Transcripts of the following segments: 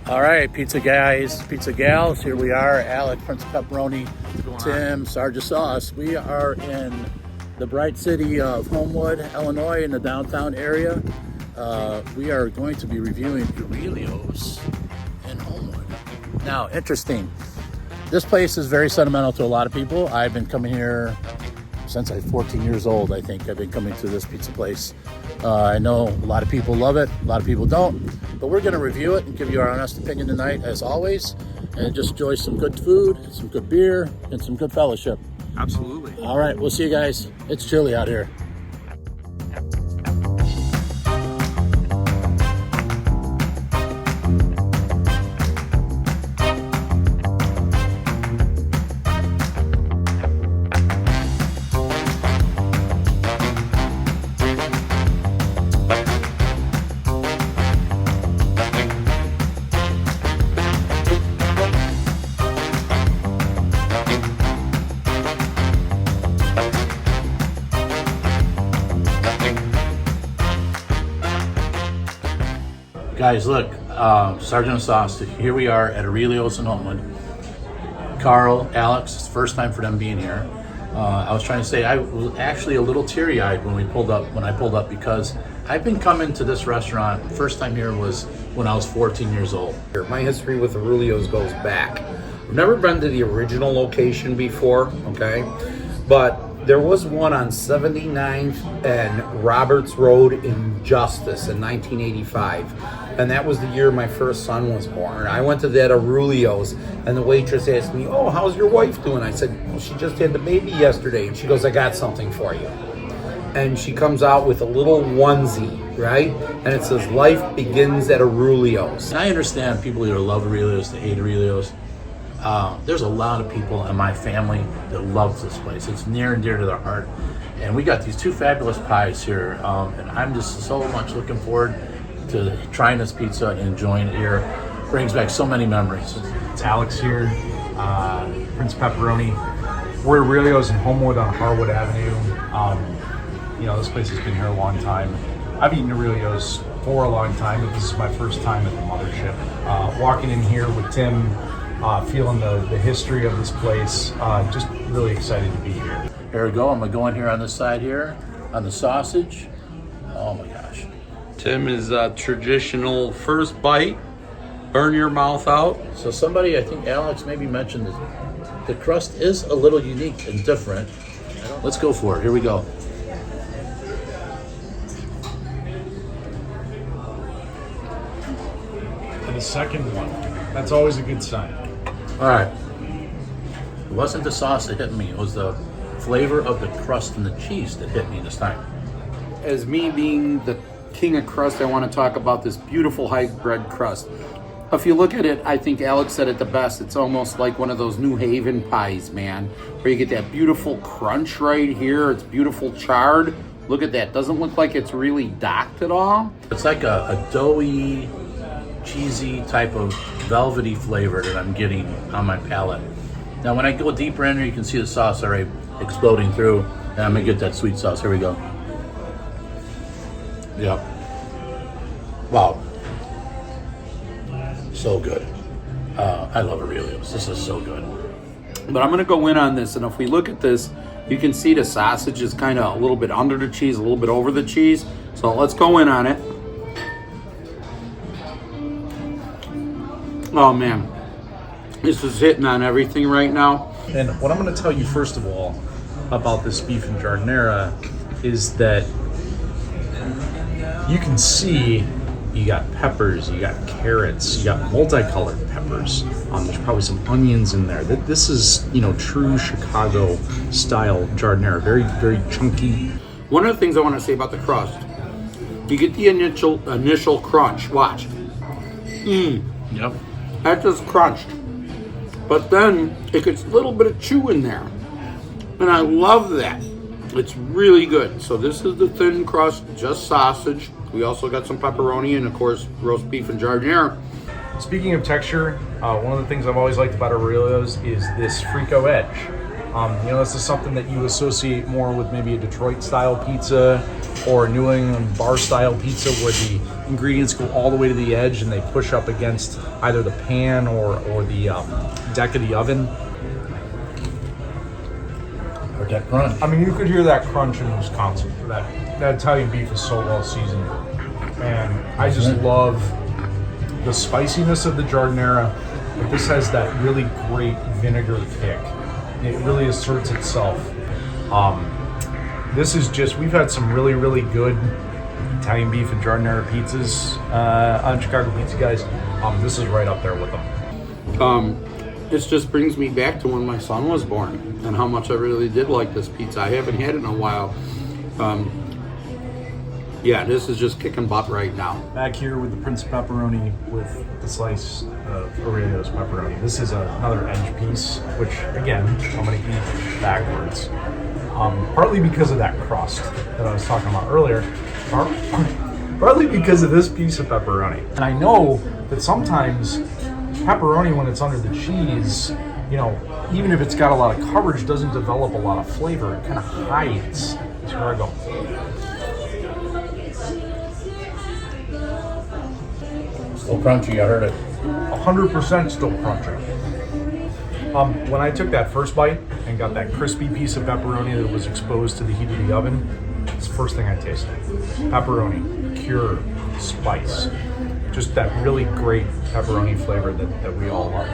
All right, pizza guys, pizza gals, here we are. Alec, Prince Pepperoni, Tim, Sergeant Sauce. We are in the bright city of Homewood, Illinois, in the downtown area. We are going to be reviewing Aurelio's in Homewood. Now, interesting. This place is very sentimental to a lot of people. I've been coming here since I was 14 years old, I think. I've been coming to this pizza place. I know a lot of people love it, a lot of people don't, but we're gonna review it and give you our honest opinion tonight, as always, and just enjoy some good food, some good beer, and some good fellowship. Absolutely. All right, we'll see you guys. It's chilly out here. Guys, look, Sergeant Sauce, here we are at Aurelio's in Homewood. Carl, Alex, it's the first time for them being here. I was trying to say, I was actually a little teary-eyed when I pulled up because I've been coming to this restaurant, first time here was when I was 14 years old. My history with Aurelio's goes back. I've never been to the original location before, okay? But there was one on 79th and Roberts Road in Justice in 1985. And that was the year my first son was born. I went to that Aurelio's and the waitress asked me, "Oh, how's your wife doing?" I said, "Well, she just had the baby yesterday." And she goes, "I got something for you." And she comes out with a little onesie, right? And it says, "Life begins at Aurelio's." And I understand people either love Aurelio's, they hate Aurelio's. There's a lot of people in my family that loves this place. It's near and dear to their heart. And we got these two fabulous pies here. And I'm just so much looking forward to trying this pizza and enjoying it here. Brings back so many memories. It's Alex here, Prince Pepperoni. We're at Aurelio's in Homewood on Harwood Avenue. You know, this place has been here a long time. I've eaten Aurelio's for a long time, but this is my first time at the mothership. Walking in here with Tim, feeling the history of this place, just really excited to be here. Here we go. I'm gonna go in here on this side here, on the sausage. Oh my gosh. Tim is traditional first bite, burn your mouth out. So somebody, I think Alex maybe mentioned this. The crust is a little unique and different. Let's go for it. Here we go. For the second one, that's always a good sign. All right. It wasn't the sauce that hit me. It was the flavor of the crust and the cheese that hit me this time. As me being the king of crust, I want to talk about this beautiful hybrid crust. If you look at it, I think Alex said it the best. It's almost like one of those New Haven pies, man, where you get that beautiful crunch right here. It's beautiful charred. Look at that. Doesn't look like it's really docked at all. It's like a doughy, cheesy type of velvety flavor that I'm getting on my palate. Now, when I go deeper in here, you can see the sauce already exploding through, and I'm gonna get that sweet sauce. Here we go. Yep. Wow. So good. I love Aurelio's. This is so good. But I'm going to go in on this, and if we look at this, you can see the sausage is kind of a little bit under the cheese, a little bit over the cheese. So let's go in on it. Oh man, this is hitting on everything right now. And what I'm going to tell you first of all about this beef and giardiniera is that you can see you got peppers, you got carrots, you got multicolored peppers. There's probably some onions in there. This is, you know, true Chicago style giardiniera. Very, very chunky. One of the things I want to say about the crust, you get the initial crunch. Watch. Yep. That just crunched. But then it gets a little bit of chew in there. And I love that. It's really good. So this is the thin crust, just sausage. We also got some pepperoni and, of course, roast beef and giardiniera. Speaking of texture, One of the things I've always liked about Aurelio's is this Frico edge. This is something that you associate more with maybe a Detroit-style pizza or a New England bar-style pizza, where the ingredients go all the way to the edge and they push up against either the pan or the deck of the oven. Or that crunch. I mean, you could hear that crunch in Wisconsin. That Italian beef is so well seasoned. And I just love the spiciness of the giardiniera, but this has that really great vinegar kick. It really asserts itself. This is just, we've had some really, really good Italian beef and giardiniera pizzas on Chicago Pizza Guys. This is right up there with them. This just brings me back to when my son was born and how much I really did like this pizza. I haven't had it in a while. Yeah, this is just kicking butt right now. Back here with the Prince Pepperoni with the slice of Aurelio's pepperoni. This is another edge piece, which again, I'm going to eat backwards. Partly because of that crust that I was talking about earlier, partly because of this piece of pepperoni. And I know that sometimes pepperoni, when it's under the cheese, even if it's got a lot of coverage, doesn't develop a lot of flavor. It kind of hides. So here I go. Still crunchy, I heard it. 100% still crunchy. When I took that first bite and got that crispy piece of pepperoni that was exposed to the heat of the oven, it's the first thing I tasted. Pepperoni, cure, spice. Just that really great pepperoni flavor that we all love.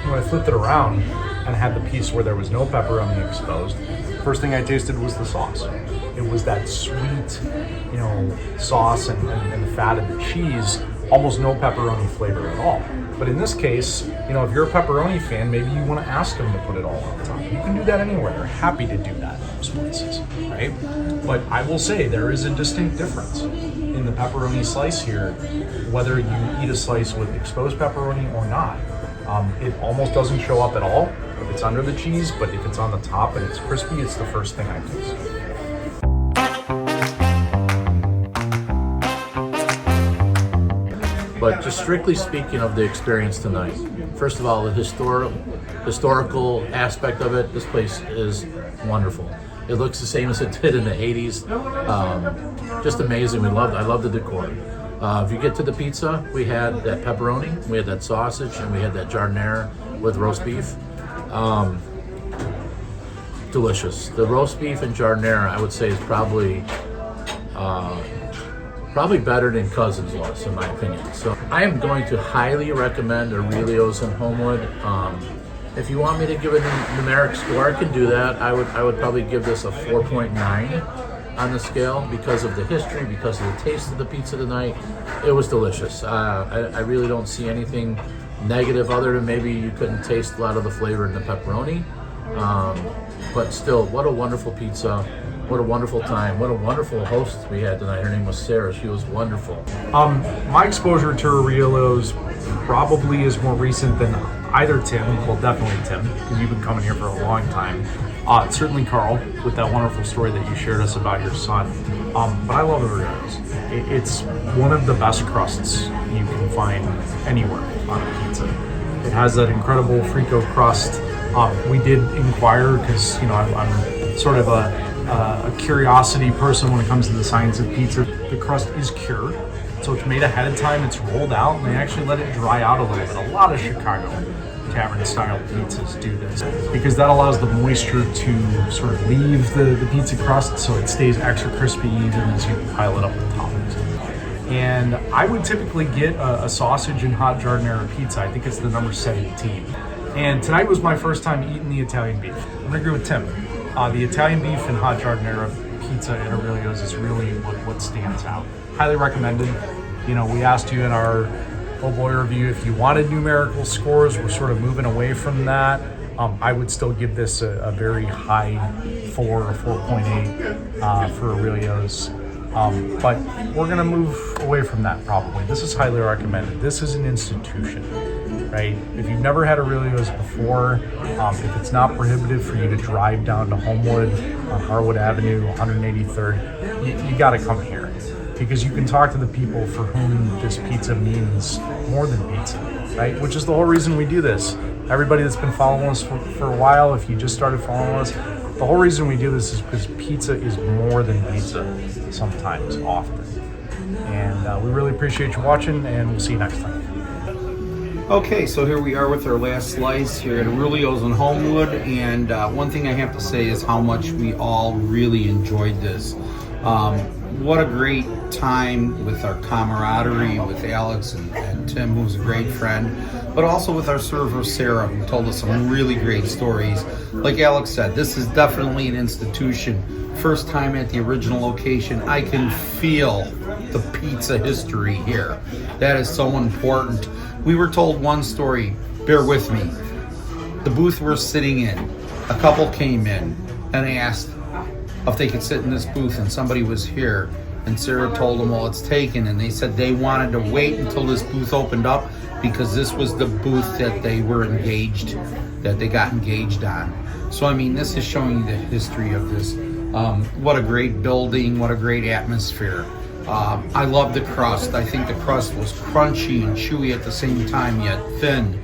When I flipped it around and had the piece where there was no pepperoni exposed, first thing I tasted was the sauce. It was that sweet, sauce and the fat of the cheese, almost no pepperoni flavor at all. But in this case, if you're a pepperoni fan, maybe you want to ask them to put it all on top. You can do that anywhere. They're happy to do that in most places, right? But I will say there is a distinct difference in the pepperoni slice here, whether you eat a slice with exposed pepperoni or not. It almost doesn't show up at all if it's under the cheese, but if it's on the top and it's crispy, it's the first thing I taste. But just strictly speaking of the experience tonight, first of all, the historical aspect of it, this place is wonderful. It looks the same as it did in the 80s. Just amazing. I love the decor. If you get to the pizza, we had that pepperoni, we had that sausage, and we had that giardiniera with roast beef. Delicious. The roast beef and giardiniera, I would say, is probably better than Cousins was, in my opinion. So I am going to highly recommend Aurelio's in Homewood. If you want me to give a numeric score, I can do that. I would probably give this a 4.9 on the scale because of the history, because of the taste of the pizza tonight. It was delicious. I really don't see anything negative other than maybe you couldn't taste a lot of the flavor in the pepperoni. But still, what a wonderful pizza. What a wonderful time. What a wonderful host we had tonight. Her name was Sarah. She was wonderful. My exposure to Aurelio's probably is more recent than either Tim, well, definitely Tim, because you've been coming here for a long time. Certainly Carl, with that wonderful story that you shared us about your son. But I love Aurelio's. It's one of the best crusts you can find anywhere on a pizza. It has that incredible Frico crust. We did inquire because, I'm sort of a curiosity person when it comes to the science of pizza. The crust is cured, so it's made ahead of time. It's rolled out, and they actually let it dry out a little bit. A lot of Chicago tavern-style pizzas do this because that allows the moisture to sort of leave the pizza crust, so it stays extra crispy even as you pile it up with toppings. And I would typically get a sausage and hot giardiniera pizza. I think it's the number 17. And tonight was my first time eating the Italian beef. I'm gonna agree with Tim. The Italian beef and hot giardiniera pizza at Aurelio's is really what stands out. Highly recommended. We asked you in our Oh Boy review if you wanted numerical scores. We're sort of moving away from that. I would still give this a very high 4 or 4.8 for Aurelio's. But we're gonna move away from that probably. This is highly recommended. This is an institution. Right? If you've never had Aurelio's before, if it's not prohibitive for you to drive down to Homewood on Harwood Avenue, 183rd, you got to come here. because you can talk to the people for whom this pizza means more than pizza, right? Which is the whole reason we do this. Everybody that's been following us for a while, if you just started following us, the whole reason we do this is because pizza is more than pizza, sometimes, often. And we really appreciate you watching, and we'll see you next time. Okay, so here we are with our last slice here at Aurelio's in Homewood, and one thing I have to say is how much we all really enjoyed this. What a great time with our camaraderie with Alex and Tim, who's a great friend, but also with our server Sarah, who told us some really great stories. Like Alex said, this is definitely an institution. First time at the original location, I can feel the pizza history here. That is so important. We were told one story, bear with me. The booth we're sitting in, a couple came in and asked if they could sit in this booth, and somebody was here, and Sarah told them, well, it's taken, and they said they wanted to wait until this booth opened up because this was the booth that they were engaged, that they got engaged on. So I mean, this is showing you the history of this. What a great building, what a great atmosphere. I love the crust. I think the crust was crunchy and chewy at the same time, yet thin.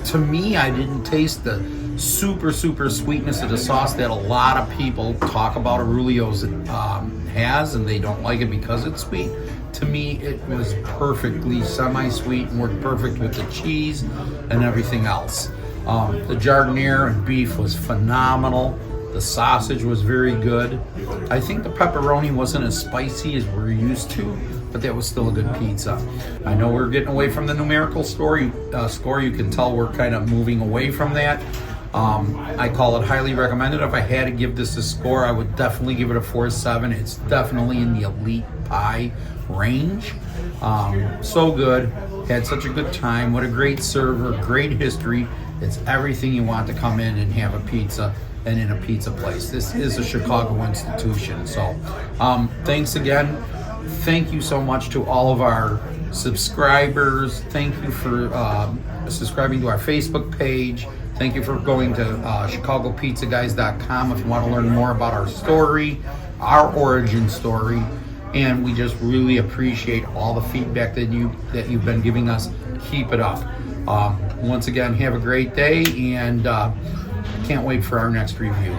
To me, I didn't taste the super sweetness of the sauce that a lot of people talk about Aurelio's has, and they don't like it because it's sweet. To me, it was perfectly semi-sweet and worked perfect with the cheese and everything else. The giardiniera and beef was phenomenal. The sausage was very good. I think the pepperoni wasn't as spicy as we're used to, but that was still a good pizza. I know we're getting away from the numerical score. You can tell we're kind of moving away from that. I call it highly recommended. If I had to give this a score, I would definitely give it a 4.7. It's definitely in the elite pie range. So good. Had such a good time. What a great server, great history. It's everything you want to come in and have a pizza and in a pizza place. This is a Chicago institution. So thanks again. Thank you so much to all of our subscribers. Thank you for subscribing to our Facebook page. Thank you for going to ChicagoPizzaGuys.com if you want to learn more about our story, our origin story. And we just really appreciate all the feedback that you've been giving us. Keep it up. Once again, have a great day, and can't wait for our next review.